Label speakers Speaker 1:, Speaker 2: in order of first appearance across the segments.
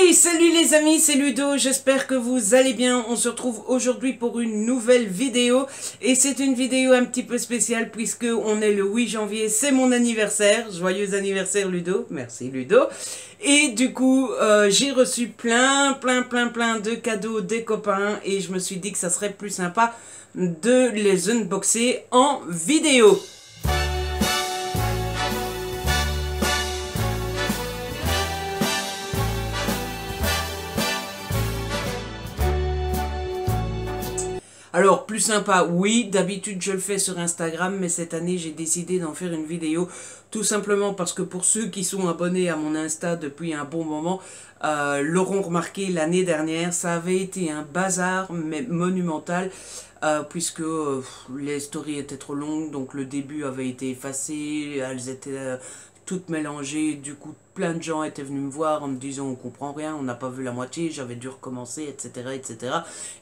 Speaker 1: Hey, salut les amis, c'est Ludo, j'espère que vous allez bien. On se retrouve aujourd'hui pour une nouvelle vidéo et c'est une vidéo un petit peu spéciale puisque on est le 8 janvier, c'est mon anniversaire. Joyeux anniversaire Ludo, merci Ludo. Et du coup, j'ai reçu plein de cadeaux des copains et je me suis dit que ça serait plus sympa de les unboxer en vidéo. Alors, plus sympa, oui, d'habitude je le fais sur Instagram, mais cette année j'ai décidé d'en faire une vidéo, tout simplement parce que pour ceux qui sont abonnés à mon Insta depuis un bon moment, l'auront remarqué l'année dernière, ça avait été un bazar, mais monumental, puisque les stories étaient trop longues, donc le début avait été effacé, elles étaient toutes mélangées, du coup plein de gens étaient venus me voir en me disant on comprend rien, on n'a pas vu la moitié, j'avais dû recommencer, etc.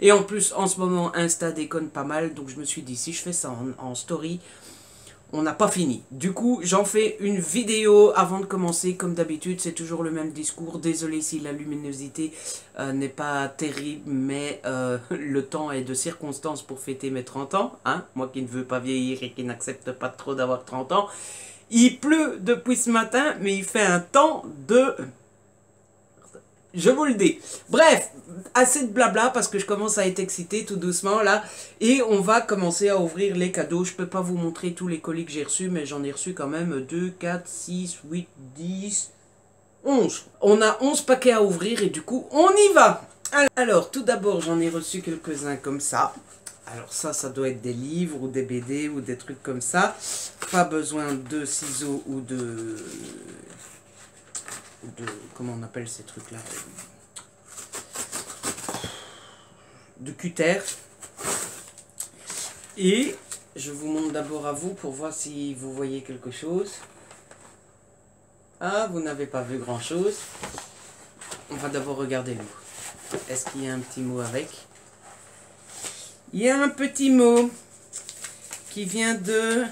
Speaker 1: Et en plus en ce moment Insta déconne pas mal, donc je me suis dit si je fais ça en story, on n'a pas fini. Du coup j'en fais une vidéo avant de commencer, comme d'habitude c'est toujours le même discours, désolé si la luminosité n'est pas terrible, mais le temps est de circonstance pour fêter mes 30 ans, hein, moi qui ne veux pas vieillir et qui n'accepte pas trop d'avoir 30 ans. Il pleut depuis ce matin, mais il fait un temps de... Je vous le dis. Bref, assez de blabla parce que je commence à être excité tout doucement là. Et on va commencer à ouvrir les cadeaux. Je peux pas vous montrer tous les colis que j'ai reçus, mais j'en ai reçu quand même 2, 4, 6, 8, 10, 11. On a 11 paquets à ouvrir et du coup, on y va. Alors, tout d'abord, j'en ai reçu quelques-uns comme ça. Alors ça doit être des livres ou des BD ou des trucs comme ça. Pas besoin de ciseaux ou de comment on appelle ces trucs-là, de cutter. Et je vous montre d'abord à vous pour voir si vous voyez quelque chose. Ah, vous n'avez pas vu grand-chose. On va d'abord regarder nous. Est-ce qu'il y a un petit mot avec ? Il y a un petit mot qui vient de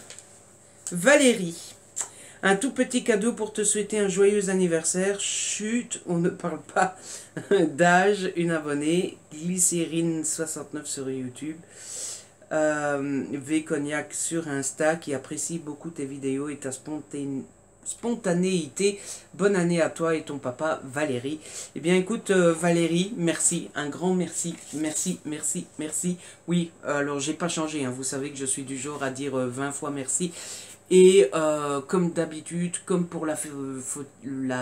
Speaker 1: Valérie. Un tout petit cadeau pour te souhaiter un joyeux anniversaire. Chut, on ne parle pas d'âge. Une abonnée, Glycérine69 sur YouTube. V Cognac sur Insta qui apprécie beaucoup tes vidéos et ta spontanéité. Bonne année à toi et ton papa Valérie. Eh bien écoute Valérie, merci, un grand merci, merci. Oui, alors j'ai pas changé, hein. Vous savez que je suis du genre à dire 20 fois merci. Et comme d'habitude, comme pour la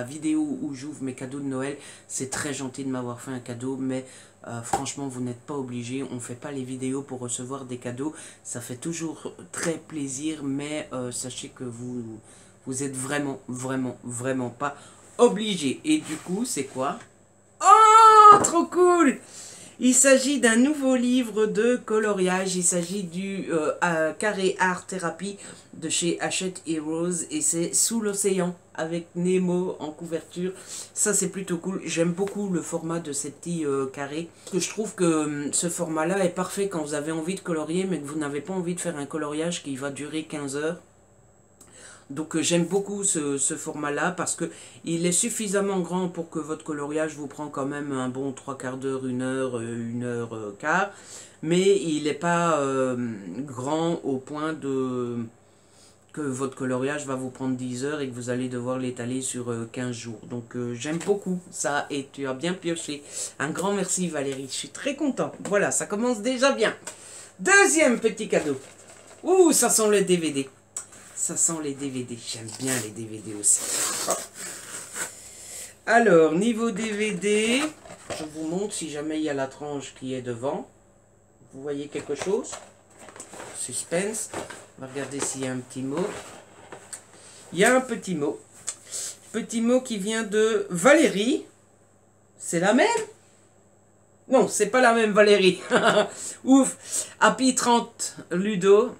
Speaker 1: vidéo où j'ouvre mes cadeaux de Noël, c'est très gentil de m'avoir fait un cadeau, mais franchement vous n'êtes pas obligé, on ne fait pas les vidéos pour recevoir des cadeaux, ça fait toujours très plaisir, mais sachez que vous êtes vraiment pas obligé. Et du coup, c'est quoi? Oh, trop cool! Il s'agit d'un nouveau livre de coloriage. Il s'agit du Carré Art Thérapie de chez Hachette Heroes. Et c'est Sous l'océan avec Nemo en couverture. Ça, c'est plutôt cool. J'aime beaucoup le format de ces petits carrés. Parce que je trouve que ce format-là est parfait quand vous avez envie de colorier, mais que vous n'avez pas envie de faire un coloriage qui va durer 15 heures. Donc j'aime beaucoup ce format-là parce que il est suffisamment grand pour que votre coloriage vous prend quand même un bon 3/4 d'heure, 1 heure quart. Mais il n'est pas grand au point que votre coloriage va vous prendre 10 heures et que vous allez devoir l'étaler sur 15 jours. Donc j'aime beaucoup ça et tu as bien pioché. Un grand merci Valérie, je suis très content. Voilà, ça commence déjà bien. Deuxième petit cadeau. Ouh, ça sent le DVD. Ça sent les DVD. J'aime bien les DVD aussi. Oh. Alors, niveau DVD, je vous montre si jamais il y a la tranche qui est devant. Vous voyez quelque chose? Suspense. On va regarder s'il y a un petit mot. Il y a un petit mot. Petit mot qui vient de Valérie. C'est la même? Non, c'est pas la même Valérie. Ouf. Happy 30 Ludo.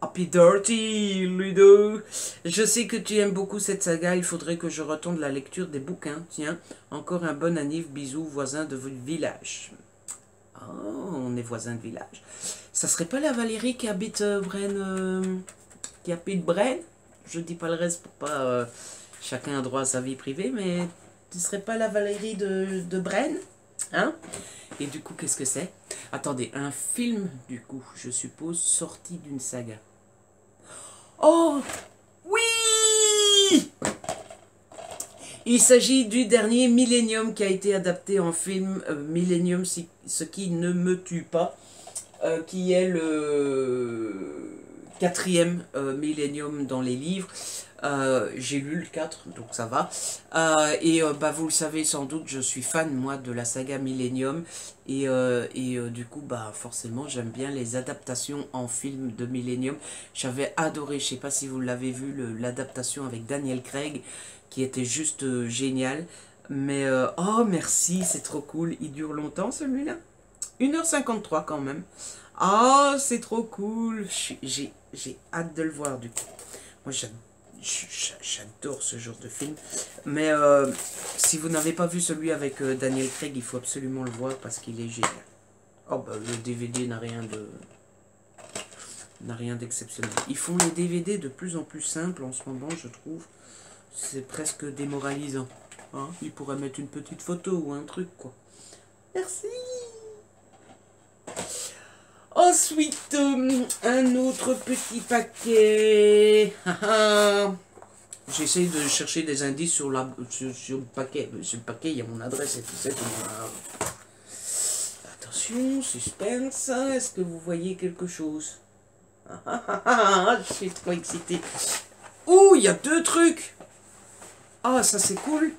Speaker 1: Happy Dirty, Ludo. Je sais que tu aimes beaucoup cette saga, il faudrait que je retourne la lecture des bouquins. Tiens, encore un bon anniv, bisous, voisin de votre village. Oh, on est voisins de village. Ça serait pas la Valérie qui habite Braine, Je dis pas le reste pour pas... chacun a droit à sa vie privée, mais Tu serais pas la Valérie de Brenne? Hein? Et du coup, qu'est-ce que c'est? Attendez, un film, du coup, je suppose, sorti d'une saga. Oh! Oui! Il s'agit du dernier Millennium qui a été adapté en film, Millennium, ce qui ne me tue pas, qui est le quatrième Millennium dans les livres. J'ai lu le 4, donc ça va. Bah, vous le savez sans doute, je suis fan, moi, de la saga Millennium. Du coup, bah, forcément, j'aime bien les adaptations en film de Millennium. J'avais adoré, je sais pas si vous l'avez vu, l'adaptation avec Daniel Craig, qui était juste génial. Mais, oh, merci, c'est trop cool. Il dure longtemps, celui-là? 1h53 quand même. Ah, c'est trop cool. J'ai hâte de le voir, du coup. Moi, j'adore ce genre de film. Mais si vous n'avez pas vu celui avec Daniel Craig, il faut absolument le voir parce qu'il est génial. Oh bah le DVD n'a rien d'exceptionnel. Ils font les DVD de plus en plus simples en ce moment, je trouve. C'est presque démoralisant. Hein, ils pourraient mettre une petite photo ou un truc, quoi. Merci. Ensuite, un autre petit paquet. J'essaie de chercher des indices sur le paquet. Sur le paquet, il y a mon adresse et tout ça. Attention, suspense. Est-ce que vous voyez quelque chose? Je suis trop excité. Ouh, il y a 2 trucs. Ah, ça c'est cool.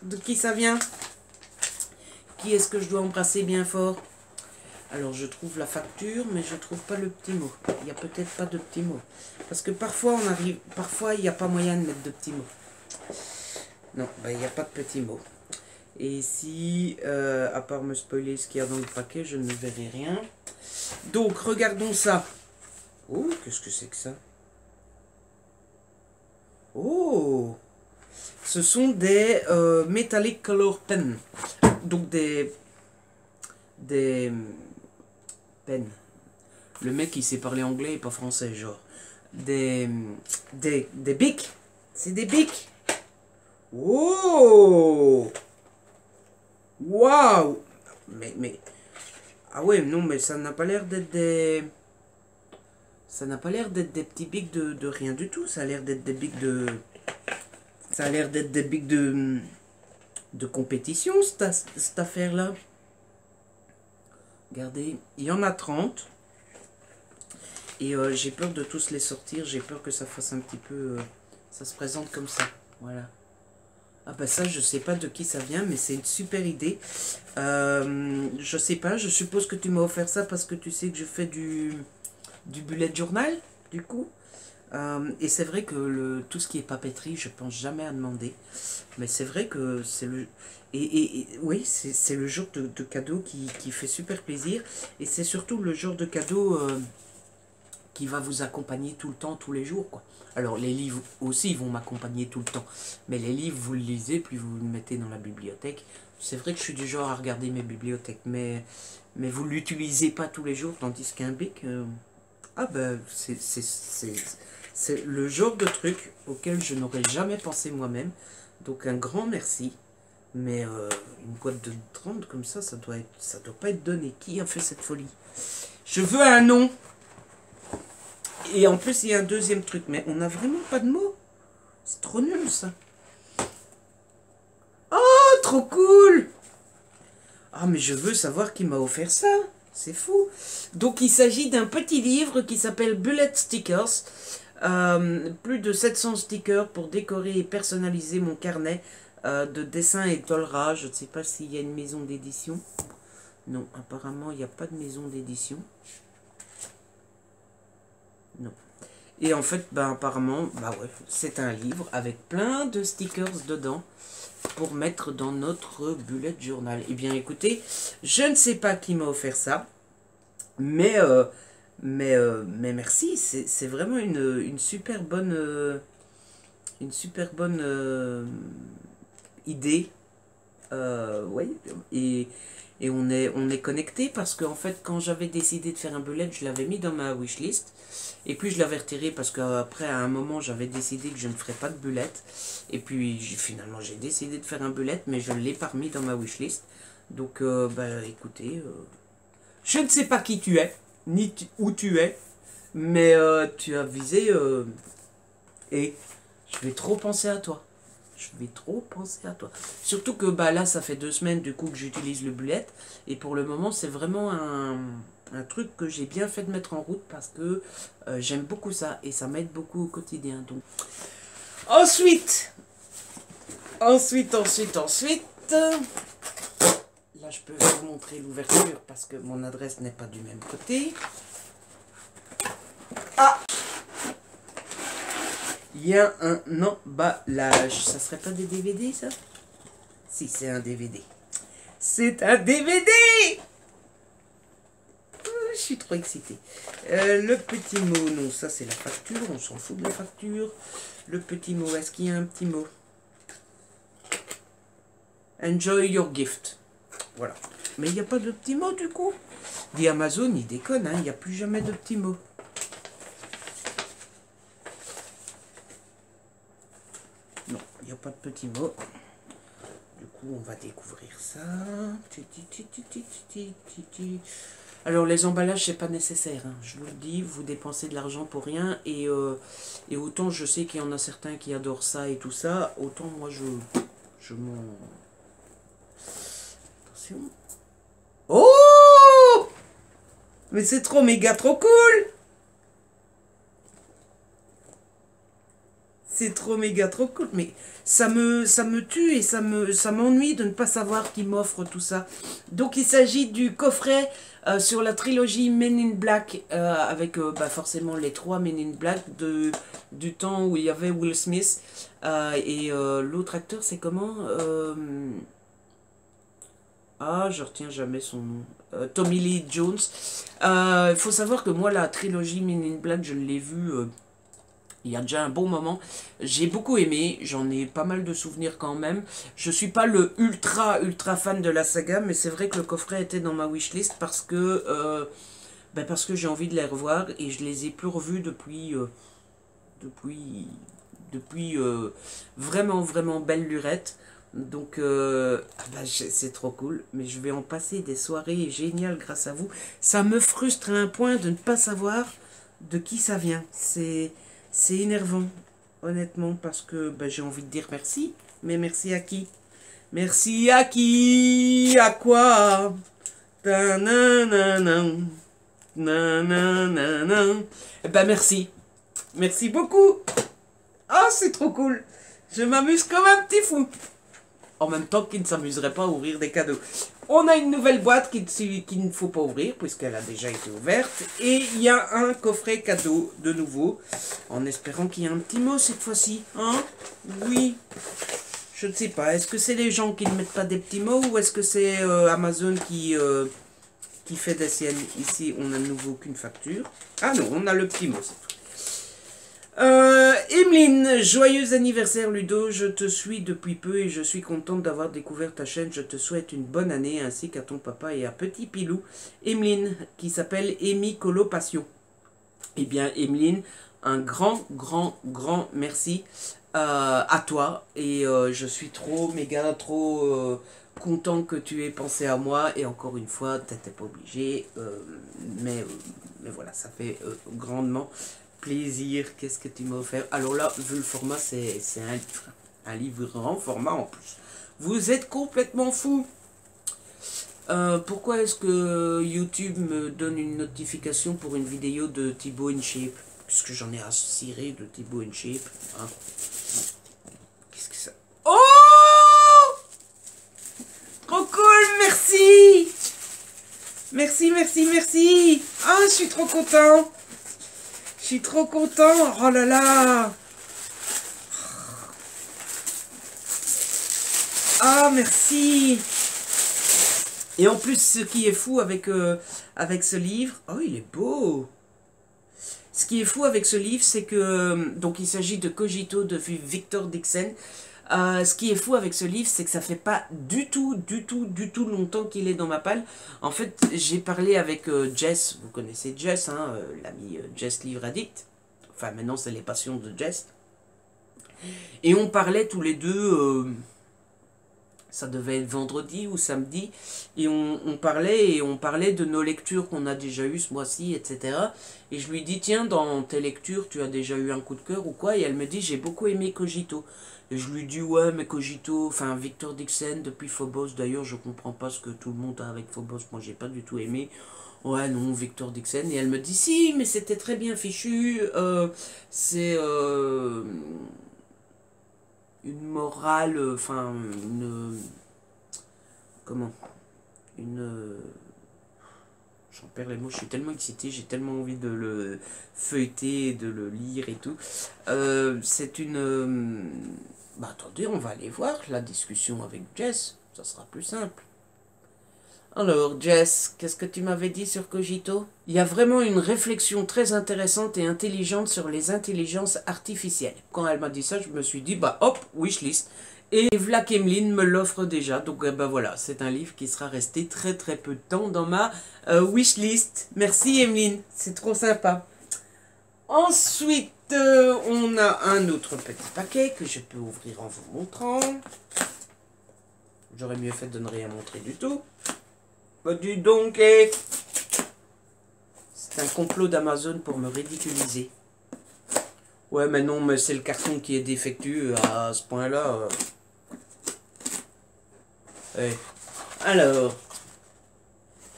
Speaker 1: De qui ça vient? Qui est-ce que je dois embrasser bien fort? Alors je trouve la facture, mais je trouve pas le petit mot. Il n'y a peut-être pas de petit mot. Parce que parfois il n'y a pas moyen de mettre de petits mots. Non, il n'y a pas de petits mots. Et ici, à part me spoiler ce qu'il y a dans le paquet, je ne verrai rien. Donc regardons ça. Oh, qu'est-ce que c'est que ça? Oh, ce sont des Metallic Color Pen. Donc des peines. Le mec il sait parler anglais et pas français, genre. Des bics. C'est des bics. Oh. Waouh. Mais. Ah ouais, non, mais ça n'a pas l'air d'être des. Ça n'a pas l'air d'être des petits bics de rien du tout. Ça a l'air d'être des bics de. Ça a l'air d'être des bics de compétition, cette affaire-là. Regardez, il y en a 30. Et j'ai peur de tous les sortir. J'ai peur que ça fasse un petit peu... ça se présente comme ça. Voilà. Ah bah ça, je sais pas de qui ça vient, mais c'est une super idée. Je sais pas, je suppose que tu m'as offert ça parce que tu sais que je fais du bullet journal, du coup. Et c'est vrai que tout ce qui est papeterie, je pense jamais à demander. Mais c'est vrai que c'est le... Et oui, c'est le genre de cadeau qui fait super plaisir. Et c'est surtout le genre de cadeau qui va vous accompagner tout le temps, tous les jours, quoi. Alors les livres aussi vont m'accompagner tout le temps. Mais les livres, vous le lisez, puis vous le mettez dans la bibliothèque. C'est vrai que je suis du genre à regarder mes bibliothèques, mais vous ne l'utilisez pas tous les jours, tandis qu'un bic... ah ben, c'est le genre de truc auquel je n'aurais jamais pensé moi-même. Donc un grand merci. Mais une boîte de 30 comme ça doit pas être donné. Qui a fait cette folie? Je veux un nom. Et en plus, il y a un deuxième truc. Mais on n'a vraiment pas de mots. C'est trop nul, ça. Oh, trop cool. Ah, mais je veux savoir qui m'a offert ça. C'est fou. Donc, il s'agit d'un petit livre qui s'appelle Bullet Stickers. Plus de 700 stickers pour décorer et personnaliser mon carnet de dessin et tolera. Je ne sais pas s'il y a une maison d'édition. Non, apparemment, il n'y a pas de maison d'édition. Non. Et en fait, ben, apparemment, bah ouais, c'est un livre avec plein de stickers dedans pour mettre dans notre bullet journal. Eh bien, écoutez, je ne sais pas qui m'a offert ça, mais merci, c'est vraiment une super bonne idée. Ouais, et on est connecté parce qu'en fait, quand j'avais décidé de faire un bullet, je l'avais mis dans ma wishlist. Et puis je l'avais retiré parce qu'après, à un moment, j'avais décidé que je ne ferais pas de bullet. Et puis finalement, j'ai décidé de faire un bullet, mais je ne l'ai pas remis dans ma wishlist. Donc, bah écoutez, je ne sais pas qui tu es, ni où tu es, mais tu as visé et je vais trop penser à toi. Je vais trop penser à toi. Surtout que bah, là, ça fait 2 semaines du coup que j'utilise le bullet. Et pour le moment, c'est vraiment un truc que j'ai bien fait de mettre en route parce que j'aime beaucoup ça et ça m'aide beaucoup au quotidien. Donc. Ensuite, là, je peux vous montrer l'ouverture parce que mon adresse n'est pas du même côté. Ah! Il y a un emballage. Ça serait pas des DVD, ça? Si, c'est un DVD. C'est un DVD! Je suis trop excitée. Le petit mot, non, ça c'est la facture. On s'en fout de la facture. Le petit mot, est-ce qu'il y a un petit mot? Enjoy your gift. Voilà. Mais il n'y a pas de petit mot du coup. Dit Amazon, il déconne, hein, il n'y a plus jamais de petits mots. Non, il n'y a pas de petits mots. Du coup, on va découvrir ça. Alors, les emballages, c'est pas nécessaire. Hein. Je vous le dis, vous dépensez de l'argent pour rien. Et autant je sais qu'il y en a certains qui adorent ça et tout ça, autant moi, je m'en... Attention. Oh! Mais c'est trop méga trop cool! C'est trop méga trop cool, mais ça me tue et ça m'ennuie de ne pas savoir qui m'offre tout ça. Donc il s'agit du coffret sur la trilogie Men in Black, avec bah, forcément les 3 Men in Black du temps où il y avait Will Smith. Et l'autre acteur, c'est comment Ah, je retiens jamais son nom. Tommy Lee Jones. Il faut savoir que moi, la trilogie Men in Black, je l'ai vue... il y a déjà un bon moment. J'ai beaucoup aimé. J'en ai pas mal de souvenirs quand même. Je suis pas le ultra fan de la saga. Mais c'est vrai que le coffret était dans ma wishlist. Parce que j'ai envie de les revoir. Et je les ai plus revus depuis... vraiment belle lurette. Donc c'est trop cool. Mais je vais en passer des soirées géniales grâce à vous. Ça me frustre à un point de ne pas savoir de qui ça vient. C'est énervant, honnêtement, parce que j'ai envie de dire merci. Mais merci à qui? Merci à qui? À quoi? Ta-na-na-na. Na-na-na-na. Eh ben merci. Merci beaucoup. Ah, c'est trop cool. Je m'amuse comme un petit fou. En même temps qu'il ne s'amuserait pas à ouvrir des cadeaux. On a une nouvelle boîte qu'il ne faut pas ouvrir, puisqu'elle a déjà été ouverte. Et il y a un coffret cadeau de nouveau, en espérant qu'il y ait un petit mot cette fois-ci. Hein? Oui. Je ne sais pas. Est-ce que c'est les gens qui ne mettent pas des petits mots, ou est-ce que c'est Amazon qui fait des siennes? Ici, on n'a de nouveau qu'une facture. Ah non, on a le petit mot cette fois. Emeline, joyeux anniversaire Ludo, je te suis depuis peu et je suis contente d'avoir découvert ta chaîne. Je te souhaite une bonne année ainsi qu'à ton papa et à petit Pilou. Emeline, qui s'appelle Amy Colo Passion. Eh bien Emeline, un grand merci à toi. Et je suis méga trop content que tu aies pensé à moi. Et encore une fois, tu n'étais pas obligé. Mais voilà, ça fait grandement plaisir. Qu'est-ce que tu m'as offert? Alors là, vu le format, c'est un livre grand format en plus. Vous êtes complètement fou. Pourquoi est-ce que YouTube me donne une notification pour une vidéo de Thibaut InShape? Puisque j'en ai à cirer de Thibaut InShape. Hein. Qu'est-ce que ça... Oh! Trop cool, merci! Merci. Ah, je suis trop content. Je suis trop content. Oh là là. Ah, merci. Et en plus, ce qui est fou avec ce livre... Oh, il est beau. Ce qui est fou avec ce livre, c'est que... donc, il s'agit de Cogito de Victor Dixon. Ce qui est fou avec ce livre, c'est que ça fait pas du tout longtemps qu'il est dans ma palle. En fait, j'ai parlé avec Jess, vous connaissez Jess, hein, l'ami Jess Livre Addict. Enfin, maintenant, c'est les passions de Jess. Et on parlait tous les deux, ça devait être vendredi ou samedi, et on parlait de nos lectures qu'on a déjà eues ce mois-ci, etc. Et je lui dis, tiens, dans tes lectures, tu as déjà eu un coup de cœur ou quoi? Et elle me dit, j'ai beaucoup aimé Cogito. Et je lui dis, ouais, mais Cogito, enfin, Victor Dixon, depuis Phobos, d'ailleurs, je comprends pas ce que tout le monde a avec Phobos, moi, j'ai pas du tout aimé. Ouais, non, Victor Dixon. Et elle me dit, si, mais c'était très bien fichu, c'est une morale, enfin, comment, une, j'en perds les mots, je suis tellement excité, j'ai tellement envie de le feuilleter, de le lire et tout. C'est une, bah attendez, on va aller voir la discussion avec Jess, ça sera plus simple. Alors, Jess, qu'est-ce que tu m'avais dit sur Cogito? Il y a vraiment une réflexion très intéressante et intelligente sur les intelligences artificielles. Quand elle m'a dit ça, je me suis dit, bah hop, wishlist. Et Vlak Emeline me l'offre déjà, donc bah voilà, c'est un livre qui sera resté très peu de temps dans ma wishlist. Merci Emeline, c'est trop sympa. Ensuite, on a un autre petit paquet que je peux ouvrir en vous montrant. J'aurais mieux fait de ne rien montrer du tout. Bah dis donc, c'est un complot d'Amazon pour me ridiculiser. Ouais, mais non, mais c'est le carton qui est défectueux à ce point-là. Alors,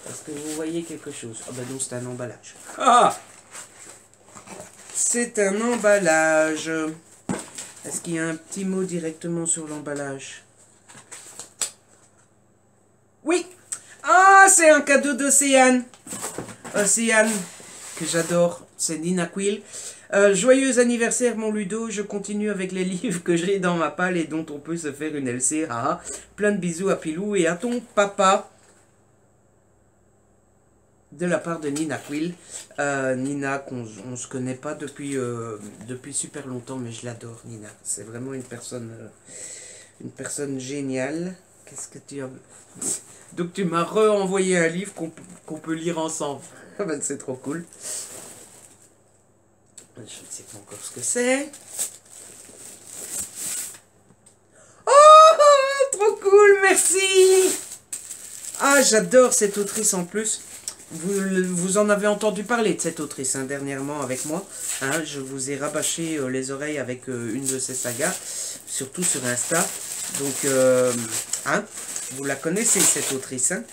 Speaker 1: est-ce que vous voyez quelque chose? Ah bah non, c'est un emballage. Ah! C'est un emballage. Est-ce qu'il y a un petit mot directement sur l'emballage? Oui! Ah, c'est un cadeau d'Océane. Océane, que j'adore. C'est Nina Quill. Joyeux anniversaire mon Ludo, je continue avec les livres que j'ai dans ma palle et dont on peut se faire une LC. Ah, plein de bisous à Pilou et à ton papa. De la part de Nina Quill. Nina, qu'on se connaît pas depuis super longtemps, mais je l'adore Nina. C'est vraiment une personne géniale. Qu'est-ce que tu as... Donc tu m'as re-envoyé un livre qu'on peut lire ensemble. C'est trop cool. Je ne sais pas encore ce que c'est. Oh, trop cool, merci. Ah, j'adore cette autrice en plus. Vous en avez entendu parler de cette autrice hein, dernièrement avec moi. Hein, je vous ai rabâché les oreilles avec une de ses sagas, surtout sur Insta. Donc, hein, vous la connaissez cette autrice. Hein.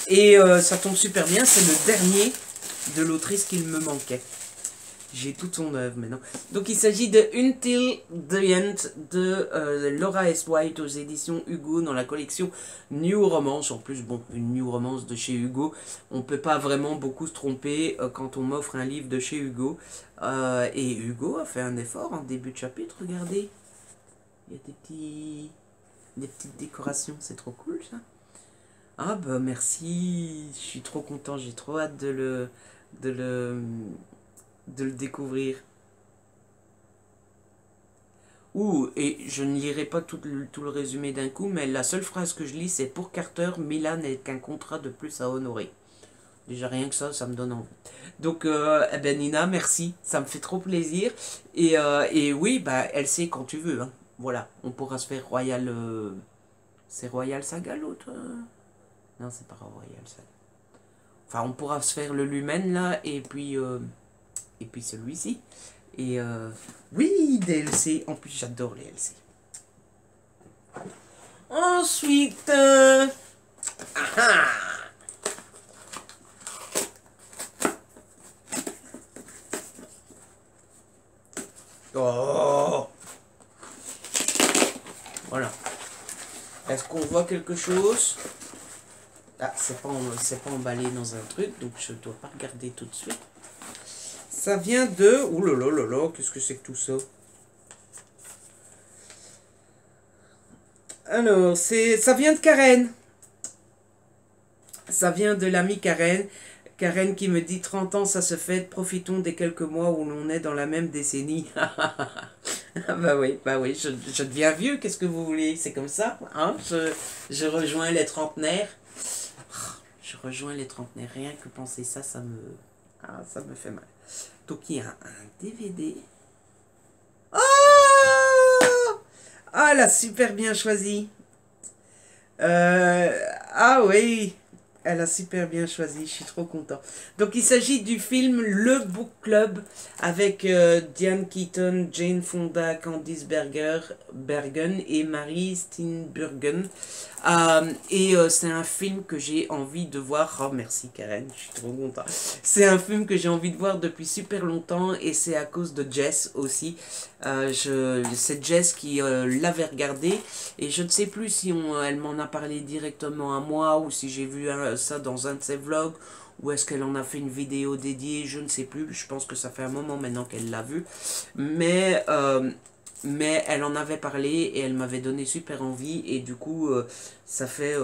Speaker 1: Et ça tombe super bien, c'est le dernier de l'autrice qu'il me manquait. J'ai toute son œuvre maintenant. Donc il s'agit de Until the End de Laura S. White aux éditions Hugo dans la collection New Romance. En plus, bon, une New Romance de chez Hugo. On ne peut pas vraiment beaucoup se tromper quand on m'offre un livre de chez Hugo. Et Hugo a fait un effort en début de chapitre, regardez. Il y a des petites décorations, c'est trop cool ça. Ah bah merci, je suis trop content, j'ai trop hâte de le découvrir. Ouh, et je ne lirai pas tout le résumé d'un coup, mais la seule phrase que je lis, c'est pour Carter, Milan n'est qu'un contrat de plus à honorer. Déjà rien que ça me donne envie. Donc, eh ben Nina, merci, ça me fait trop plaisir. Et oui, bah, elle sait quand tu veux. Hein. Voilà, on pourra se faire Royal... c'est Royal Saga l'autre Non, c'est pas Royal Saga. Enfin, on pourra se faire le Lumen là, et puis celui-ci. Et oui, DLC. En plus, j'adore les DLC. Ensuite, oh, voilà. Est-ce qu'on voit quelque chose? Ah, c'est pas emballé dans un truc, donc je dois pas regarder tout de suite. Ça vient de... Ouh là là là là, qu'est-ce que c'est que tout ça? Alors, ça vient de Karen. Ça vient de l'amie Karen. Karen qui me dit 30 ans, ça se fait. Profitons des quelques mois où l'on est dans la même décennie. Bah oui, je deviens vieux, qu'est-ce que vous voulez? C'est comme ça, hein? Je rejoins les trentenaires. Je rejoins les trentenaires, rien que penser ça, ça me fait mal. Donc il y a un DVD. Oh! Ah, elle a super bien choisi. Ah oui, elle a super bien choisi, je suis trop content. Donc il s'agit du film Le Book Club avec Diane Keaton, Jane Fonda, Candice Bergen et Mary Steenburgen. C'est un film que j'ai envie de voir. Oh merci Karen, je suis trop content. C'est un film que j'ai envie de voir depuis super longtemps et c'est à cause de Jess aussi. C'est Jess qui l'avait regardé et je ne sais plus si elle m'en a parlé directement à moi ou si j'ai vu ça dans un de ses vlogs ou est-ce qu'elle en a fait une vidéo dédiée, je ne sais plus. Je pense que ça fait un moment maintenant qu'elle l'a vu. Mais elle en avait parlé et elle m'avait donné super envie et du coup ça fait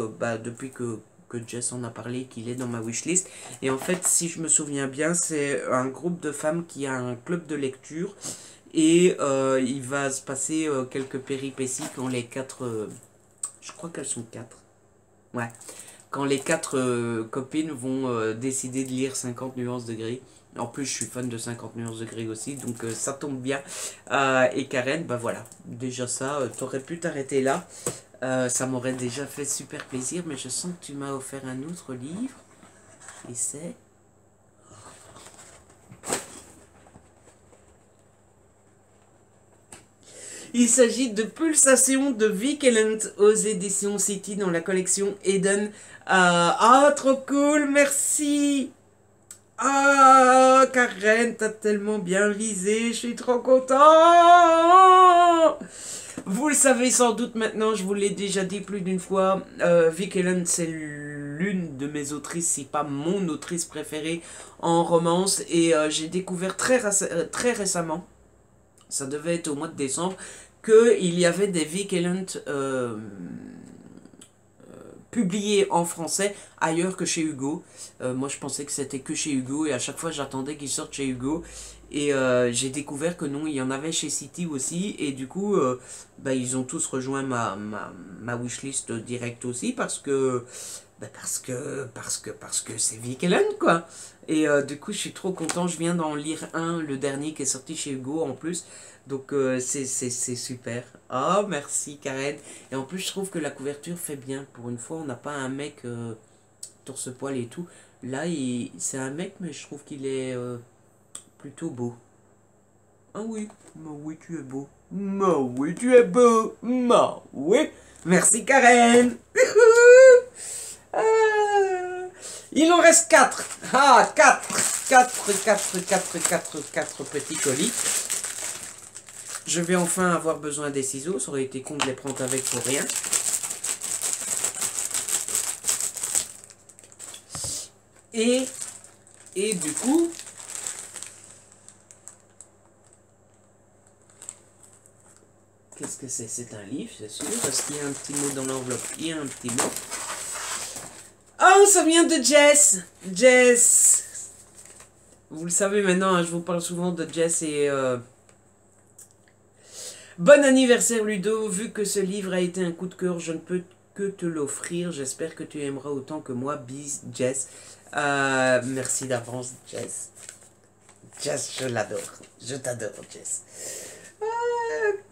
Speaker 1: depuis que Jess en a parlé qu'il est dans ma wishlist. Et en fait si je me souviens bien c'est un groupe de femmes qui a un club de lecture et il va se passer quelques péripéties quand les quatre... je crois qu'elles sont quatre. Ouais. Quand les quatre copines vont décider de lire 50 nuances de gris. En plus, je suis fan de 50 nuances de gris aussi, donc ça tombe bien. Et Karen, bah voilà, déjà ça, t'aurais pu t'arrêter là. Ça m'aurait déjà fait super plaisir, mais je sens que tu m'as offert un autre livre. Et c'est... Il s'agit de Pulsation de Vic Elent aux éditions City dans la collection Eden. Ah, trop cool, merci! Ah, Karen, t'as tellement bien visé, je suis trop content! Vous le savez sans doute maintenant, je vous l'ai déjà dit plus d'une fois, Vic Elent, c'est l'une de mes autrices, si pas mon autrice préférée en romance, et j'ai découvert très récemment, ça devait être au mois de décembre, qu'il y avait des Vic Elent publiés en français ailleurs que chez Hugo. Moi je pensais que c'était que chez Hugo et à chaque fois j'attendais qu'ils sortent chez Hugo. Et j'ai découvert que non, il y en avait chez City aussi. Et du coup, ils ont tous rejoint ma wishlist direct aussi parce que c'est Vic Ellen, quoi. Et du coup, je suis trop content. Je viens d'en lire un, le dernier qui est sorti chez Hugo en plus. Donc c'est super. Oh, merci Karen. Et en plus, je trouve que la couverture fait bien. Pour une fois, on n'a pas un mec torse-poil et tout. Là, c'est un mec, mais je trouve qu'il est plutôt beau. Ah oui, mais oui, tu es beau. Mais oui, tu es beau. Mais oui. Merci Karen. Ah, il en reste 4. Ah, 4 petits colis. Je vais enfin avoir besoin des ciseaux. Ça aurait été con de les prendre avec pour rien. Et du coup... Qu'est-ce que c'est? C'est un livre, c'est sûr. Est-ce qu'il y a un petit mot dans l'enveloppe? Il y a un petit mot. Oh, ça vient de Jess. Jess. Vous le savez maintenant, hein, je vous parle souvent de Jess et... Bon anniversaire Ludo. Vu que ce livre a été un coup de cœur, je ne peux que te l'offrir. J'espère que tu aimeras autant que moi. Bis, Jess. Merci d'avance, Jess. Jess, je l'adore. Je t'adore, Jess.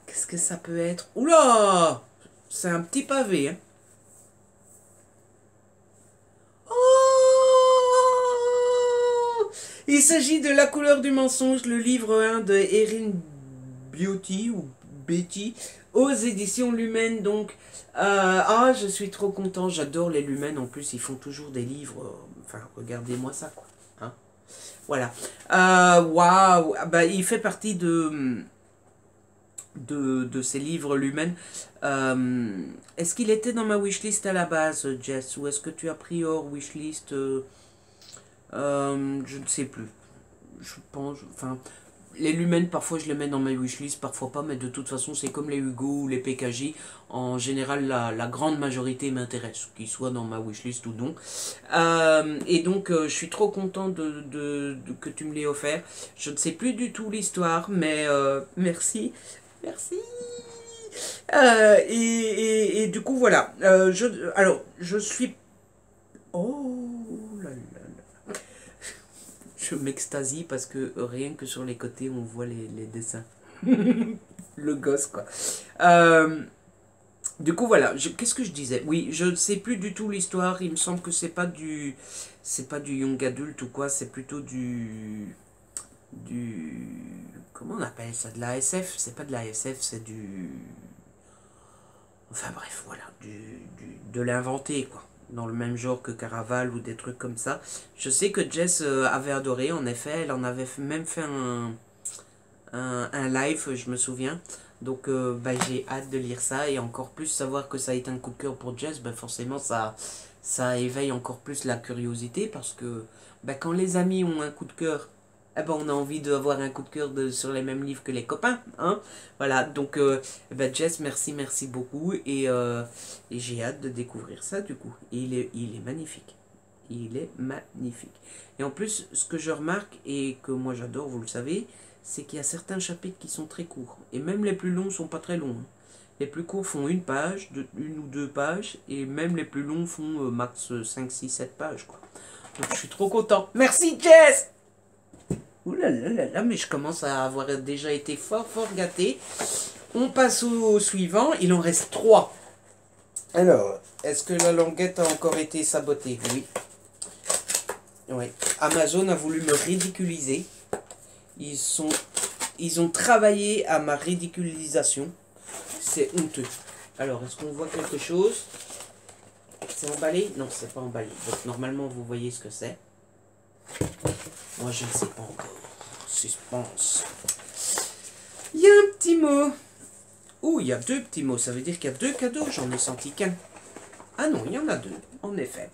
Speaker 1: Qu'est-ce que ça peut être? Oula! C'est un petit pavé, hein. Oh! Il s'agit de La couleur du mensonge, le livre 1 de Erin Beauty, ou Betty, aux éditions Lumen, donc. Je suis trop content, j'adore les Lumen, en plus, ils font toujours des livres, enfin, regardez-moi ça, quoi. Hein? Voilà. Waouh! Bah, il fait partie de ces livres Lumen. Est-ce qu'il était dans ma wishlist à la base, Jess? Ou est-ce que tu as pris hors wishlist? Je ne sais plus. Je pense... Enfin, les Lumen, parfois je les mets dans ma wishlist, parfois pas, mais de toute façon, c'est comme les Hugo ou les PKJ. En général, la grande majorité m'intéresse, qu'ils soient dans ma wishlist ou non. Et donc, je suis trop content que tu me l'aies offert. Je ne sais plus du tout l'histoire, mais merci. Merci. Et du coup, voilà. Alors, je suis... Oh là là là. Je m'extasie parce que rien que sur les côtés, on voit les dessins. Le gosse, quoi. Du coup, voilà. Qu'est-ce que je disais? Oui, je ne sais plus du tout l'histoire. Il me semble que c'est pas du... C'est pas du young adult ou quoi. C'est plutôt du... Comment on appelle ça? De la SF? C'est pas de la SF, c'est du... Enfin bref, voilà. De l'inventer, quoi. Dans le même genre que Caraval ou des trucs comme ça. Je sais que Jess avait adoré, en effet. Elle en avait même fait un live, je me souviens. Donc bah, j'ai hâte de lire ça et encore plus savoir que ça a été un coup de cœur pour Jess, bah, forcément ça éveille encore plus la curiosité parce que bah, quand les amis ont un coup de cœur, eh ben, on a envie d'avoir un coup de cœur sur les mêmes livres que les copains. Hein, voilà, donc bah, Jess, merci beaucoup et j'ai hâte de découvrir ça du coup. Et il est magnifique. Il est magnifique. Et en plus, ce que je remarque et que moi j'adore, vous le savez, c'est qu'il y a certains chapitres qui sont très courts. Et même les plus longs sont pas très longs. Hein. Les plus courts font une page, une ou deux pages, et même les plus longs font max 5, 6, 7 pages. Quoi. Donc je suis trop content. Merci Jess. Ouh là là là là, mais je commence à avoir déjà été fort gâté. On passe au suivant, il en reste 3. Alors, est-ce que la languette a encore été sabotée? Oui. Oui. Amazon a voulu me ridiculiser. Ils ont travaillé à ma ridiculisation. C'est honteux. Alors, est-ce qu'on voit quelque chose? C'est emballé? Non, c'est pas emballé. Donc, normalement, vous voyez ce que c'est. Moi, je ne sais pas encore. Suspense. Il y a un petit mot. Ouh, il y a 2 petits mots. Ça veut dire qu'il y a 2 cadeaux. J'en ai senti qu'un. Ah non, il y en a 2, en effet.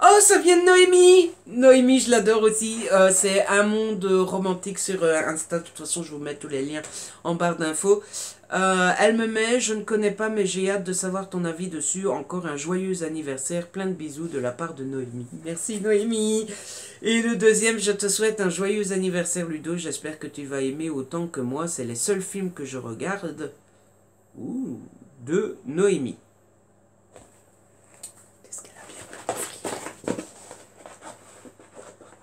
Speaker 1: Oh, ça vient de Noémie. Noémie, je l'adore aussi. C'est un monde romantique sur Insta. De toute façon, je vous mets tous les liens en barre d'infos. Elle me met, je ne connais pas, mais j'ai hâte de savoir ton avis dessus. Encore un joyeux anniversaire. Plein de bisous de la part de Noémie. Merci Noémie. Et le deuxième, je te souhaite un joyeux anniversaire Ludo. J'espère que tu vas aimer autant que moi. C'est les seuls films que je regarde. Ouh, de Noémie.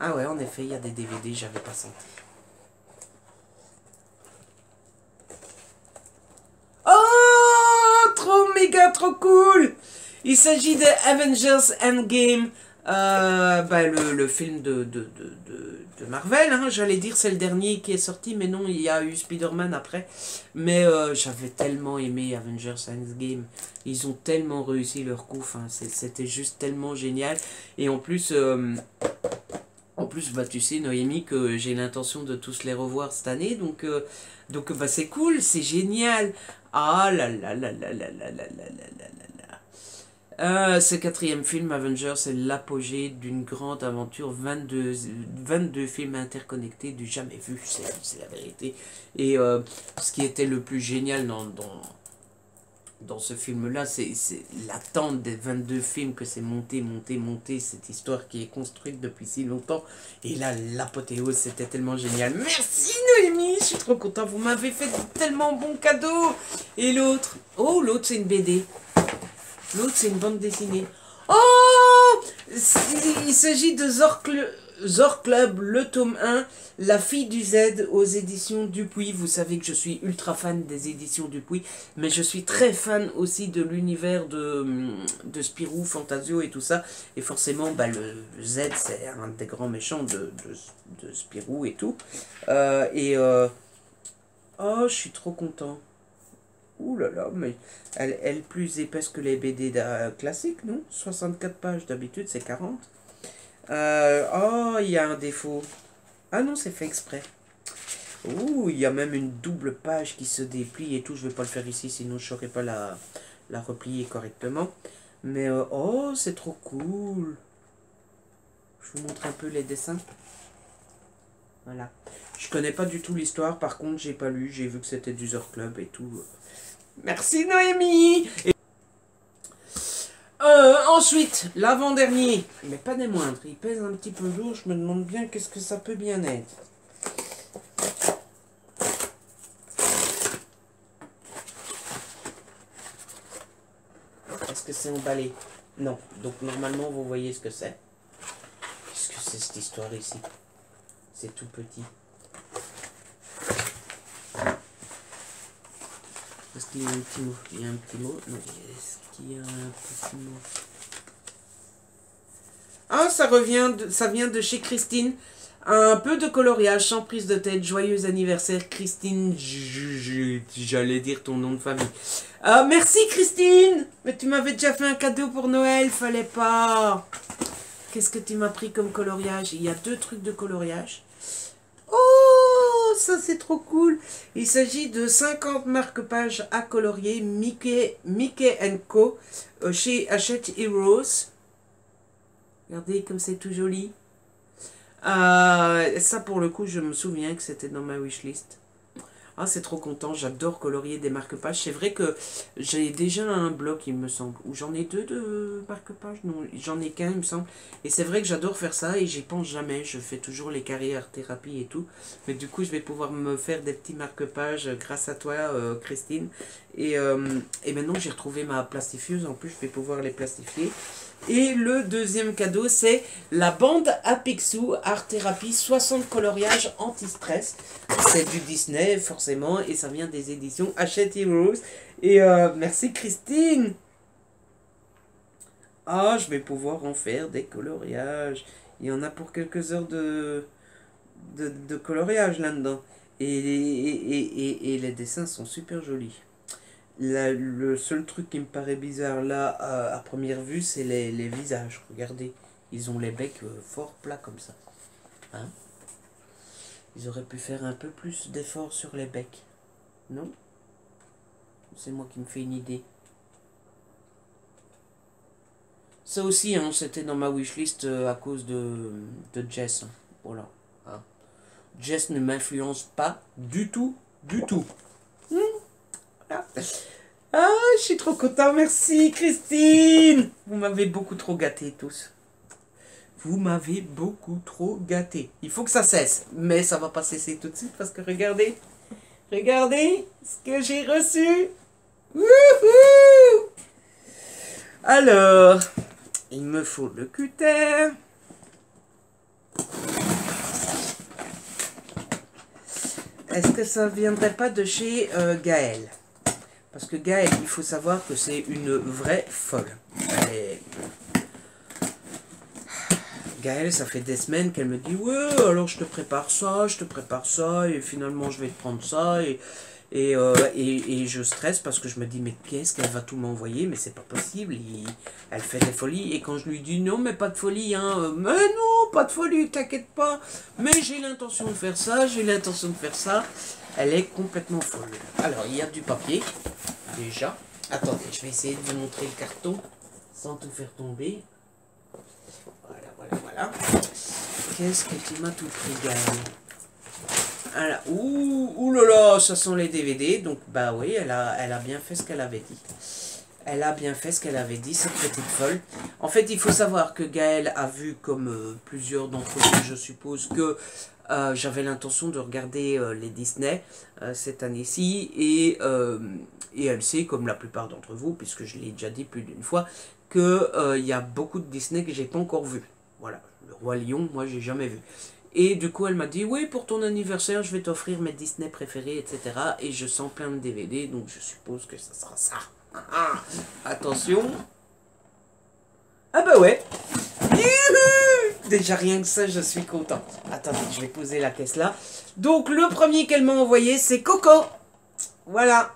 Speaker 1: Ah ouais, en effet, il y a des DVD, j'avais pas senti. Oh, trop méga, trop cool. Il s'agit de Avengers Endgame, bah, le film de Marvel, hein, j'allais dire c'est le dernier qui est sorti, mais non, il y a eu Spider-Man après. Mais j'avais tellement aimé Avengers Endgame, ils ont tellement réussi leur coup, hein, c'était juste tellement génial. Et en plus... bah, tu sais, Noémie, que j'ai l'intention de tous les revoir cette année, donc bah, c'est cool, c'est génial. Ah là là là là là là là là là là là. Ce 4e film, Avengers, c'est l'apogée d'une grande aventure, 22 films interconnectés du jamais vu, c'est la vérité. Et ce qui était le plus génial dans ce film-là, c'est l'attente des 22 films que c'est monté, cette histoire qui est construite depuis si longtemps. Et là, l'apothéose, c'était tellement génial. Merci Noémie, je suis trop content, vous m'avez fait de tellement bons cadeaux. Et l'autre? Oh, l'autre c'est une BD. L'autre c'est une bande dessinée. Oh, il s'agit de Zor Club, le tome 1, La fille du Z aux éditions Dupuis. Vous savez que je suis ultra fan des éditions Dupuis, mais je suis très fan aussi de l'univers de Spirou, Fantasio et tout ça. Et forcément, bah, le Z, c'est un des grands méchants de Spirou et tout. Oh, je suis trop content. Ouh là là, mais elle est plus épaisse que les BD classiques, non? 64 pages, d'habitude c'est 40. Oh, il y a un défaut. Ah non, c'est fait exprès. Ouh, il y a même une double page qui se déplie et tout. Je vais pas le faire ici, sinon je saurais pas la replier correctement. Mais oh, c'est trop cool. Je vous montre un peu les dessins. Voilà. Je connais pas du tout l'histoire, par contre j'ai pas lu, j'ai vu que c'était du Zor Club et tout. Merci Noémie. Ensuite, l'avant-dernier, mais pas des moindres, il pèse un petit peu lourd, je me demande bien qu'est-ce que ça peut bien être. c'est emballé? Non. Donc normalement, vous voyez ce que c'est. Qu'est-ce que c'est cette histoire ici? C'est tout petit. Est-ce qu'il y a un petit mot? Il y a un petit mot? Non. Est-ce qu'il y a un petit mot? Ah, ça vient de chez Christine. Un peu de coloriage, sans prise de tête. Joyeux anniversaire, Christine. J'allais dire ton nom de famille. Merci, Christine. Mais tu m'avais déjà fait un cadeau pour Noël, fallait pas. Qu'est-ce que tu m'as pris comme coloriage? Il y a 2 trucs de coloriage. Oh, ça c'est trop cool. Il s'agit de 50 marque-pages à colorier Mickey Co. Chez Hachette Heroes. Regardez comme c'est tout joli. Ça pour le coup, je me souviens que c'était dans ma wishlist. Ah, c'est trop content, j'adore colorier des marque-pages. C'est vrai que j'ai déjà un bloc, il me semble, où j'en ai 2 de marque-pages. Non, j'en ai qu'un, il me semble. Et c'est vrai que j'adore faire ça et j'y pense jamais. Je fais toujours les carrés art thérapie et tout. Mais du coup, je vais pouvoir me faire des petits marque-pages grâce à toi, Christine. Et maintenant, j'ai retrouvé ma plastifieuse. En plus, je vais pouvoir les plastifier. Et le deuxième cadeau, c'est la bande à Picsou Art Thérapie 60 coloriages anti-stress. C'est du Disney, forcément, et ça vient des éditions Hachette Heroes. Et merci Christine. Ah, je vais pouvoir en faire des coloriages. Il y en a pour quelques heures de coloriage là-dedans. Et les dessins sont super jolis. Le seul truc qui me paraît bizarre là, à première vue, c'est les visages. Regardez, ils ont les becs fort plats comme ça. Hein? Ils auraient pu faire un peu plus d'efforts sur les becs. Non? C'est moi qui me fais une idée. Ça aussi, hein, c'était dans ma wishlist à cause de Jess. Hein. Voilà. Hein. Jess ne m'influence pas du tout, du tout. Voilà. Ah, je suis trop content, merci Christine. Vous m'avez beaucoup trop gâté tous. Vous m'avez beaucoup trop gâté. Il faut que ça cesse, mais ça va pas cesser tout de suite parce que regardez, regardez ce que j'ai reçu. Wouhou! Alors, il me faut le cutter. Est-ce que ça viendrait pas de chez Gaëlle? Parce que Gaëlle, il faut savoir que c'est une vraie folle. Gaëlle, ça fait des semaines qu'elle me dit « Ouais, alors je te prépare ça, et finalement je vais te prendre ça. » Et je stresse parce que je me dis « Mais qu'est-ce qu'elle va tout m'envoyer? Mais c'est pas possible. » Elle fait des folies. Et quand je lui dis « Non, mais pas de folie, hein. Mais non, pas de folie, t'inquiète pas. Mais j'ai l'intention de faire ça, j'ai l'intention de faire ça. » Elle est complètement folle. Alors, il y a du papier, déjà. Attendez, je vais essayer de vous montrer le carton sans tout faire tomber. Voilà. Qu'est-ce que tu m'as tout pris, Gaëlle? Alors, ouh là là, ça sent les DVD. Donc, bah oui, elle a bien fait ce qu'elle avait dit. Elle a bien fait ce qu'elle avait dit, cette petite folle. En fait, il faut savoir que Gaëlle a vu, comme plusieurs d'entre vous, je suppose, que j'avais l'intention de regarder les Disney cette année-ci. Et elle sait, comme la plupart d'entre vous, puisque je l'ai déjà dit plus d'une fois, qu'il y a beaucoup de Disney que j'ai pas encore vu. Voilà, le Roi Lion, moi, j'ai jamais vu. Et du coup, elle m'a dit, oui, pour ton anniversaire, je vais t'offrir mes Disney préférés, etc. Et je sens plein de DVD, donc je suppose que ça sera ça. Attention. Ah bah ouais. Youhou! Déjà rien que ça, je suis content. Attendez, je vais poser la caisse là. Donc le premier qu'elle m'a envoyé, c'est Coco. Voilà.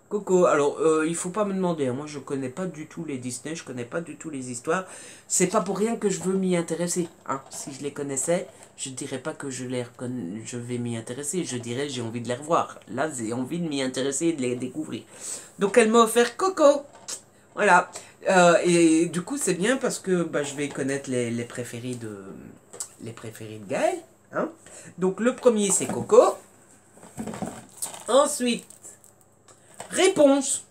Speaker 1: Coco, alors il faut pas me demander, hein. Moi je connais pas du tout les Disney, je connais pas du tout les histoires. C'est pas pour rien que je veux m'y intéresser. Hein. Si je les connaissais, je dirais pas que je vais m'y intéresser, je dirais j'ai envie de les revoir. Là j'ai envie de m'y intéresser et de les découvrir. Donc elle m'a offert Coco. Voilà. Et du coup c'est bien parce que bah, je vais connaître les préférés de Gaëlle. Hein. Donc le premier c'est Coco. Ensuite, réponse.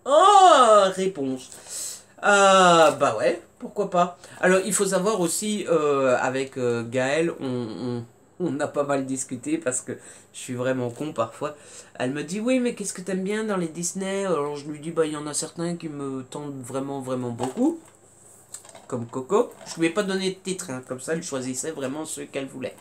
Speaker 1: Oh, réponse. Bah ouais, pourquoi pas. Alors, il faut savoir aussi, avec Gaëlle, on a pas mal discuté parce que je suis vraiment con parfois. Elle me dit oui mais qu'est-ce que t'aimes bien dans les Disney? Alors je lui dis bah il y en a certains qui me tentent vraiment vraiment beaucoup. Comme Coco. Je lui ai pas donné de titre, hein, comme ça elle choisissait vraiment ceux qu'elle voulait.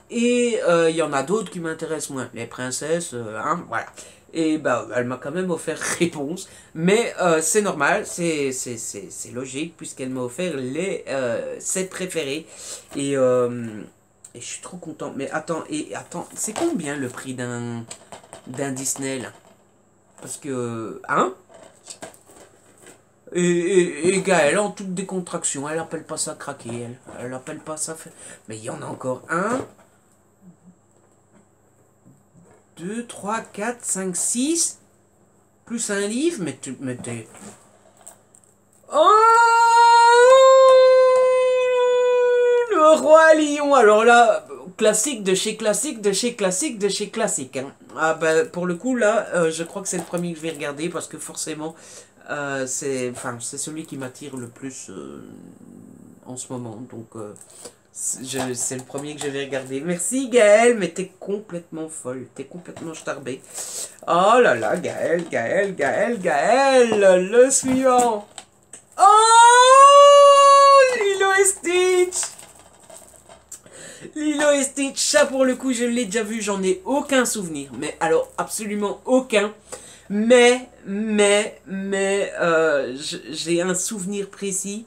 Speaker 1: Et il y en a d'autres qui m'intéressent moins. Les princesses, hein, voilà. Et bah, elle m'a quand même offert réponse. Mais c'est normal, c'est logique, puisqu'elle m'a offert les 7 préférés. Et je suis trop content. Mais attends, c'est combien le prix d'un Disney là? Parce que, hein? Et Gaëlle, en toute décontraction, elle appelle pas ça craquer, elle appelle pas ça... Mais il y en a encore un, 2, 3, 4, 5, 6, plus un livre, mais t'es... Oh, le roi lion. Alors là, classique de chez classique, de chez classique, de chez classique. Hein. Ah bah, pour le coup, là, je crois que c'est le premier que je vais regarder parce que forcément, c'est celui qui m'attire le plus en ce moment. Donc, c'est le premier que je vais regarder. Merci Gaëlle, mais t'es complètement folle, t'es complètement starbée. Oh là là, Gaëlle, Gaëlle, Gaëlle, Gaëlle, le suivant. Oh, Lilo et Stitch. Lilo et Stitch, ça pour le coup je l'ai déjà vu, j'en ai aucun souvenir, mais alors absolument aucun. J'ai un souvenir précis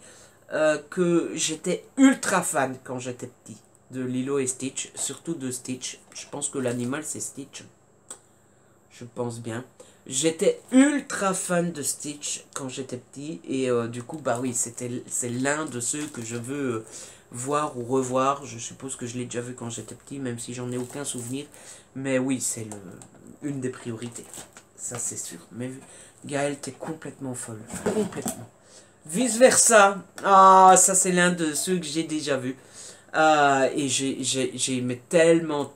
Speaker 1: que j'étais ultra fan quand j'étais petit de Lilo et Stitch, surtout de Stitch. Je pense que l'animal c'est Stitch, je pense bien. J'étais ultra fan de Stitch quand j'étais petit et du coup bah oui c'est l'un de ceux que je veux voir ou revoir. Je suppose que je l'ai déjà vu quand j'étais petit même si j'en ai aucun souvenir, mais oui c'est une des priorités, ça c'est sûr. Mais Gaëlle t'es complètement folle, complètement. Vice versa, ah ça c'est l'un de ceux que j'ai déjà vu. Et j'ai aimé tellement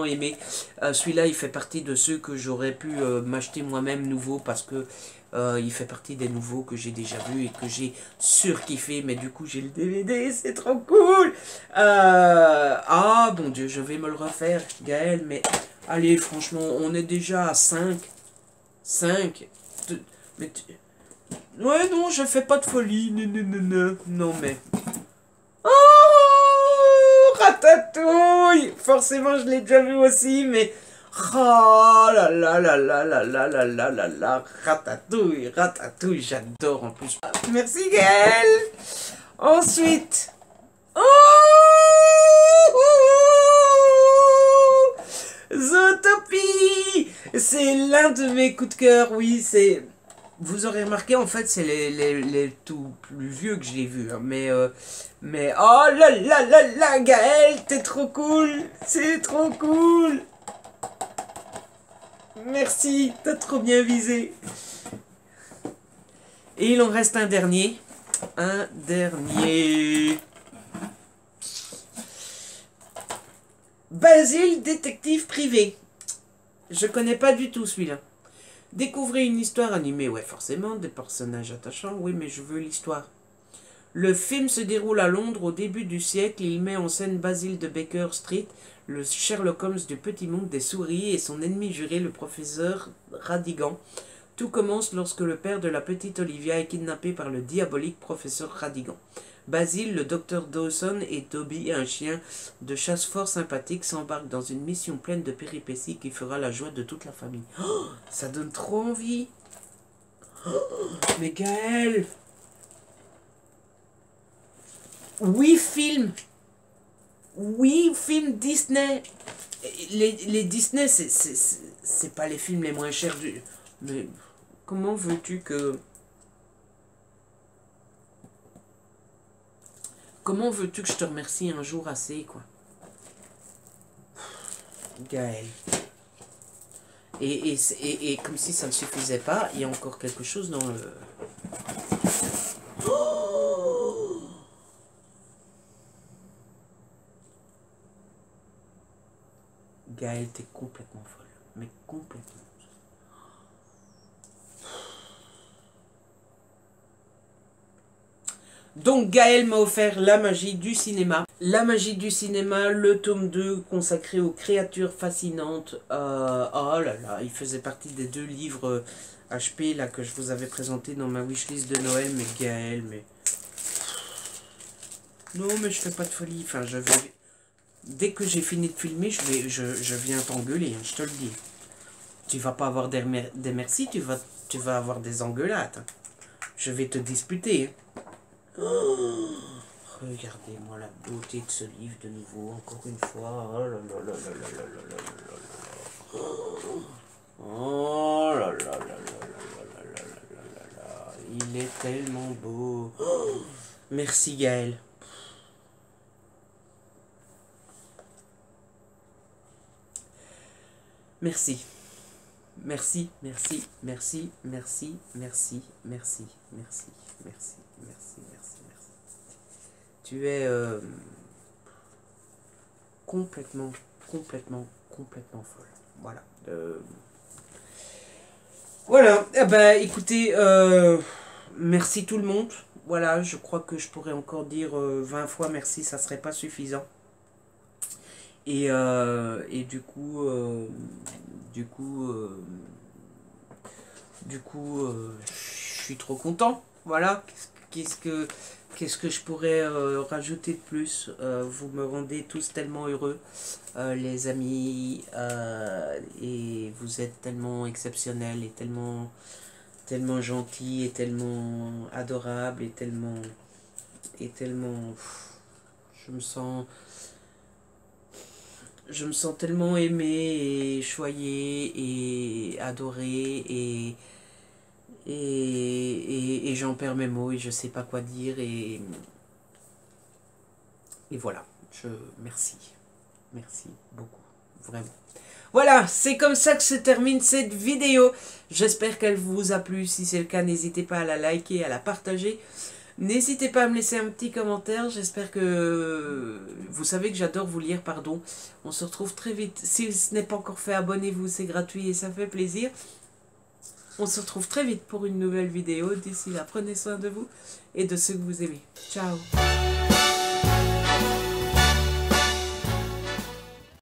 Speaker 1: aimé. Celui-là, il fait partie de ceux que j'aurais pu m'acheter moi-même nouveau parce que il fait partie des nouveaux que j'ai déjà vus et que j'ai surkiffé. Mais du coup, j'ai le DVD, c'est trop cool. Ah, bon Dieu, je vais me le refaire, Gaël. Mais allez, franchement, on est déjà à 5. 5. Mais ouais, non, je fais pas de folie. Non, non, non, non. Non, mais... Oh, Ratatouille! Forcément, je l'ai déjà vu aussi, mais... Oh là là là là là là là là là là, Ratatouille, Ratatouille, j'adore en plus. Merci Gaël. Ensuite... Oh, Zootopie! C'est l'un de mes coups de cœur, oui, c'est... Vous aurez remarqué, en fait, c'est les tout plus vieux que j'ai vus. Hein, mais oh là là là là, Gaël, t'es trop cool. C'est trop cool. Merci, t'as trop bien visé. Et il en reste un dernier. Un dernier. Basile, détective privé. Je connais pas du tout celui-là. Découvrez une histoire animée, ouais, forcément, des personnages attachants, oui, mais je veux l'histoire. Le film se déroule à Londres au début du siècle. Il met en scène Basil de Baker Street, le Sherlock Holmes du petit monde des souris et son ennemi juré, le professeur Radigan. Tout commence lorsque le père de la petite Olivia est kidnappé par le diabolique professeur Radigan. Basil, le docteur Dawson et Toby, un chien de chasse fort sympathique, s'embarquent dans une mission pleine de péripéties qui fera la joie de toute la famille. Oh, ça donne trop envie. Oh, mais Gaël, 8 films. 8 films Disney. Les Disney, c'est pas les films les moins chers du... Mais comment veux-tu que... Comment veux-tu que je te remercie un jour assez, quoi? Gaël. Et comme si ça ne suffisait pas, il y a encore quelque chose dans le... Oh, Gaël, t'es complètement folle. Mais complètement. Donc Gaël m'a offert La magie du cinéma. La magie du cinéma, le tome 2 consacré aux créatures fascinantes. Oh là là, il faisait partie des 2 livres HP là, que je vous avais présenté dans ma wishlist de Noël. Mais Gaël, mais... Non mais je fais pas de folie. Enfin, je vais... Dès que j'ai fini de filmer, je viens t'engueuler, hein, je te le dis. Tu vas pas avoir des merci, tu vas avoir des engueulades. Je vais te disputer. Oh, regardez-moi la beauté de ce livre de nouveau, encore une fois. Oh là là là là là là là là là. Oh là là là là là là là là là. Il est tellement beau. Oh, merci Gaël. Merci. Merci, merci, merci, merci, merci, merci, merci, merci, merci, merci, merci. Tu es complètement folle. Voilà. Voilà. Eh ben, écoutez, merci tout le monde. Voilà, je crois que je pourrais encore dire 20 fois merci, ça serait pas suffisant. Et du coup, je suis trop content. Voilà. Qu'est-ce que je pourrais rajouter de plus? Vous me rendez tous tellement heureux, les amis, et vous êtes tellement exceptionnels et tellement gentils et tellement adorables et tellement je me sens tellement aimé et choyé et adoré et j'en perds mes mots et je sais pas quoi dire et voilà. Merci beaucoup, vraiment. Voilà, c'est comme ça que se termine cette vidéo. J'espère qu'elle vous a plu. Si c'est le cas, n'hésitez pas à la liker, à la partager. N'hésitez pas à me laisser un petit commentaire. J'espère que... Vous savez que j'adore vous lire, pardon. On se retrouve très vite. Si ce n'est pas encore fait, abonnez-vous, c'est gratuit et ça fait plaisir. On se retrouve très vite pour une nouvelle vidéo. D'ici là, prenez soin de vous et de ceux que vous aimez. Ciao.